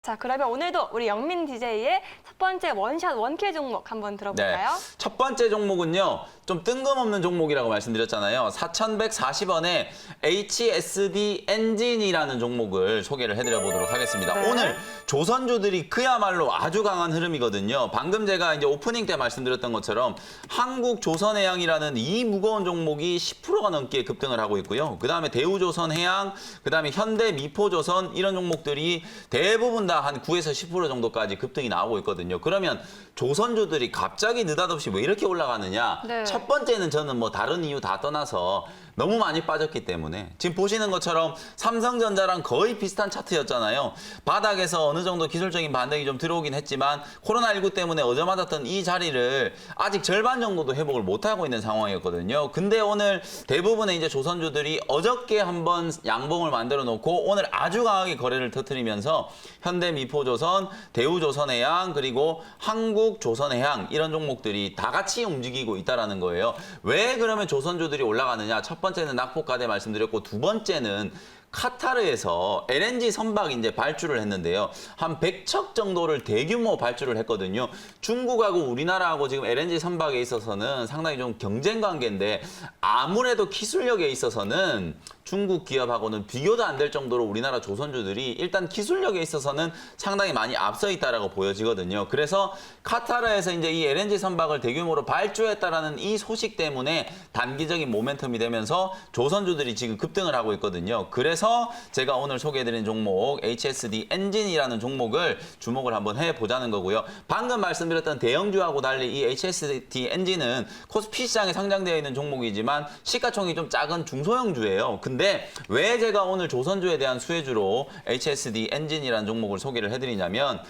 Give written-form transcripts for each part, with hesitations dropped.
자, 그러면 오늘도 우리 영민 DJ의 첫 번째 원샷 원킬 종목 한번 들어볼까요? 네. 첫 번째 종목은요. 좀 뜬금없는 종목이라고 말씀드렸잖아요. 4,140원에 HSD 엔진이라는 종목을 소개를 해드려보도록 하겠습니다. 네. 오늘 조선주들이 그야말로 아주 강한 흐름이거든요. 방금 제가 이제 오프닝 때 말씀드렸던 것처럼 한국조선해양이라는 이 무거운 종목이 10%가 넘게 급등을 하고 있고요. 그 다음에 대우조선해양, 그 다음에 현대미포조선 이런 종목들이 대부분 다 한 9에서 10% 정도까지 급등이 나오고 있거든요. 그러면 조선주들이 갑자기 느닷없이 왜 이렇게 올라가느냐? 네. 첫 번째는 저는 뭐 다른 이유 다 떠나서 너무 많이 빠졌기 때문에 지금 보시는 것처럼 삼성전자랑 거의 비슷한 차트였잖아요. 바닥에서 어느 정도 기술적인 반등이 좀 들어오긴 했지만 코로나19 때문에 얻어맞았던 이 자리를 아직 절반 정도도 회복을 못하고 있는 상황이었거든요. 근데 오늘 대부분의 이제 조선주들이 어저께 한번 양봉을 만들어 놓고 오늘 아주 강하게 거래를 터뜨리면서 현대미포조선, 대우조선해양 그리고 한국조선해양 이런 종목들이 다 같이 움직이고 있다는 거예요. 왜 그러면 조선주들이 올라가느냐? 첫 번째는 낙폭과대 말씀드렸고 두 번째는 카타르에서 LNG 선박 이제 발주를 했는데요. 한 100척 정도를 대규모 발주를 했거든요. 중국하고 우리나라하고 지금 LNG 선박에 있어서는 상당히 좀 경쟁 관계인데 아무래도 기술력에 있어서는 중국 기업하고는 비교도 안 될 정도로 우리나라 조선주들이 일단 기술력에 있어서는 상당히 많이 앞서 있다라고 보여지거든요. 그래서 카타르에서 이제 이 LNG 선박을 대규모로 발주했다라는 이 소식 때문에 단기적인 모멘텀이 되면서 조선주들이 지금 급등을 하고 있거든요. 그래서 제가 오늘 소개해드린 종목 HSD 엔진이라는 종목을 주목을 한번 해보자는 거고요. 방금 말씀드렸던 대형주하고 달리 이 HSD 엔진은 코스피 시장에 상장되어 있는 종목이지만 시가총이 좀 작은 중소형주예요. 근데 왜 제가 오늘 조선주에 대한 수혜주로 HSD 엔진이라는 종목을 소개를 해드리냐면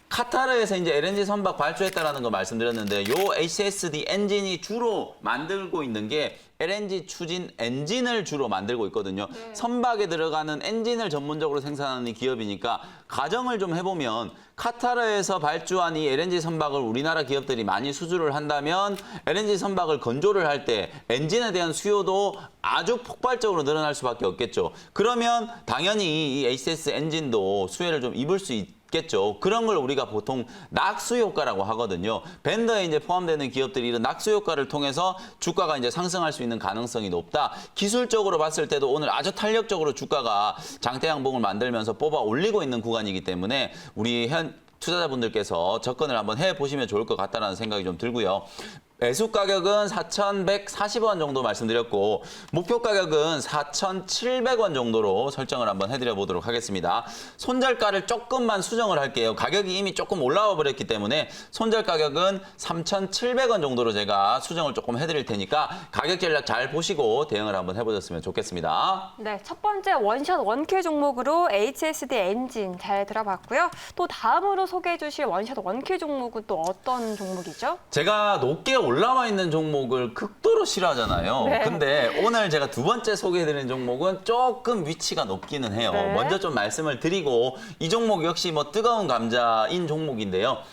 카타르에서 이제 LNG 선박 발주했다라는 거 말씀드렸는데 요 HSD 엔진이 주로 만들고 있는 게 LNG 추진 엔진을 주로 만들고 있거든요. 네. 선박에 들어가는 엔진을 전문적으로 생산하는 기업이니까 가정을 좀 해보면 카타르에서 발주한 이 LNG 선박을 우리나라 기업들이 많이 수주를 한다면 LNG 선박을 건조를 할 때 엔진에 대한 수요도 아주 폭발적으로 늘어날 수밖에 없겠죠. 그러면 당연히 이 HSD 엔진도 수혜를 좀 입을 수 겠죠. 그런 걸 우리가 보통 낙수 효과라고 하거든요. 벤더에 이제 포함되는 기업들이 이런 낙수 효과를 통해서 주가가 이제 상승할 수 있는 가능성이 높다. 기술적으로 봤을 때도 오늘 아주 탄력적으로 주가가 장대 양봉을 만들면서 뽑아 올리고 있는 구간이기 때문에 우리 투자자분들께서 접근을 한번 해보시면 좋을 것 같다는 생각이 좀 들고요. 매수 가격은 4,140원 정도 말씀드렸고 목표 가격은 4,700원 정도로 설정을 한번 해드려 보도록 하겠습니다. 손절가를 조금만 수정을 할게요. 가격이 이미 조금 올라와 버렸기 때문에 손절 가격은 3,700원 정도로 제가 수정을 조금 해드릴 테니까 가격 전략 잘 보시고 대응을 한번 해보셨으면 좋겠습니다. 네, 첫 번째 원샷 원킬 종목으로 HSD 엔진 잘 들어봤고요. 또 다음으로 소개해 주실 원샷 원킬 종목은 또 어떤 종목이죠? 제가 높게 올라와 있는 종목을 극도로 싫어하잖아요. 네. 근데 오늘 제가 두 번째 소개해드리는 종목은 조금 위치가 높기는 해요. 네. 먼저 좀 말씀을 드리고 이 종목 역시 뭐 뜨거운 감자인 종목인데요.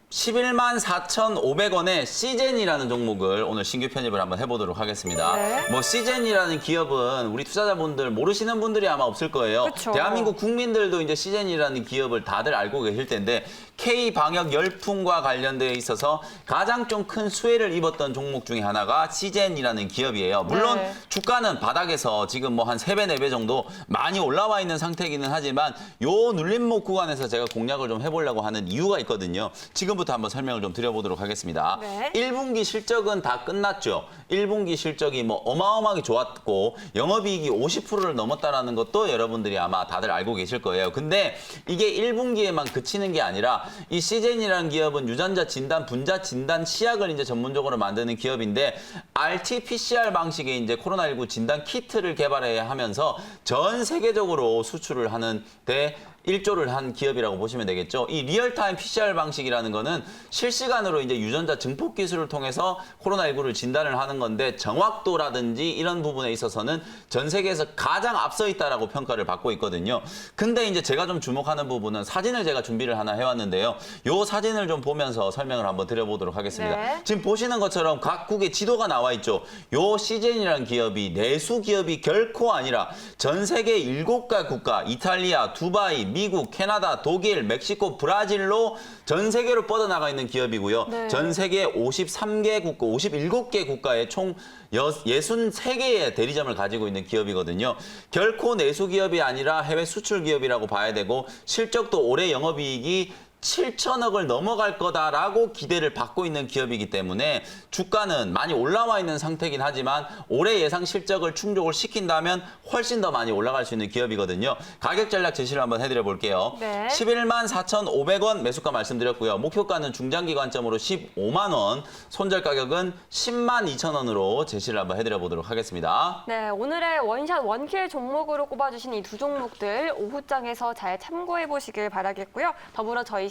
11만 4,500원에 시젠이라는 종목을 오늘 신규 편입을 한번 해보도록 하겠습니다. 네. 뭐 시젠이라는 기업은 우리 투자자분들 모르시는 분들이 아마 없을 거예요. 그쵸. 대한민국 국민들도 이제 시젠이라는 기업을 다들 알고 계실 텐데 K 방역 열풍과 관련되어 있어서 가장 좀 큰 수혜를 입었던 종목 중에 하나가 시젠이라는 기업이에요. 물론 네. 주가는 바닥에서 지금 뭐 한 3배, 4배 정도 많이 올라와 있는 상태이기는 하지만 요 눌림목 구간에서 제가 공략을 좀 해보려고 하는 이유가 있거든요. 지금부터 한번 설명을 좀 드려보도록 하겠습니다. 네. 1분기 실적은 다 끝났죠. 1분기 실적이 뭐 어마어마하게 좋았고 영업이익이 50%를 넘었다라는 것도 여러분들이 아마 다들 알고 계실 거예요. 근데 이게 1분기에만 그치는 게 아니라 이 시젠이라는 기업은 유전자 진단, 분자 진단 시약을 이제 전문적으로 만드는 기업인데 RT-PCR 방식의 이제 코로나19 진단 키트를 개발해야 하면서 전 세계적으로 수출을 하는데 일조를 한 기업이라고 보시면 되겠죠. 이 리얼타임 PCR 방식이라는 거는 실시간으로 이제 유전자 증폭 기술을 통해서 코로나19를 진단을 하는 건데 정확도라든지 이런 부분에 있어서는 전 세계에서 가장 앞서 있다라고 평가를 받고 있거든요. 근데 이제 제가 좀 주목하는 부분은 사진을 제가 준비를 하나 해왔는데요. 요 사진을 좀 보면서 설명을 한번 드려보도록 하겠습니다. 네. 지금 보시는 것처럼 각국의 지도가 나와 있죠. 요 시젠이라는 기업이 내수 기업이 결코 아니라 전 세계 7개 국가, 이탈리아, 두바이, 미국, 캐나다, 독일, 멕시코, 브라질로 전 세계로 뻗어나가 있는 기업이고요. 네. 전 세계 53개 국가, 57개 국가에 총 63개의 대리점을 가지고 있는 기업이거든요. 결코 내수 기업이 아니라 해외 수출 기업이라고 봐야 되고 실적도 올해 영업이익이 7천억을 넘어갈 거다라고 기대를 받고 있는 기업이기 때문에 주가는 많이 올라와 있는 상태이긴 하지만 올해 예상 실적을 충족을 시킨다면 훨씬 더 많이 올라갈 수 있는 기업이거든요. 가격 전략 제시를 한번 해드려 볼게요. 네. 11만 4,500원 매수가 말씀드렸고요. 목표가는 중장기 관점으로 15만 원, 손절 가격은 10만 2천 원으로 제시를 한번 해드려 보도록 하겠습니다. 네, 오늘의 원샷 원킬 종목으로 꼽아주신 이 두 종목들 오후장에서 잘 참고해 보시길 바라겠고요. 더불어 저희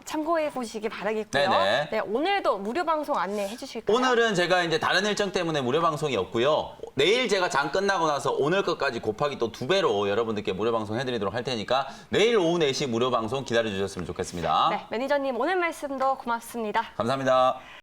참고해 보시길 바라겠고요. 네네. 네, 오늘도 무료 방송 안내해 주실까요? 오늘은 제가 이제 다른 일정 때문에 무료 방송이 없고요. 내일 제가 장 끝나고 나서 오늘 것까지 곱하기 또 2배로 여러분들께 무료 방송 해드리도록 할 테니까 내일 오후 4시 무료 방송 기다려 주셨으면 좋겠습니다. 네, 매니저님 오늘 말씀도 고맙습니다. 감사합니다.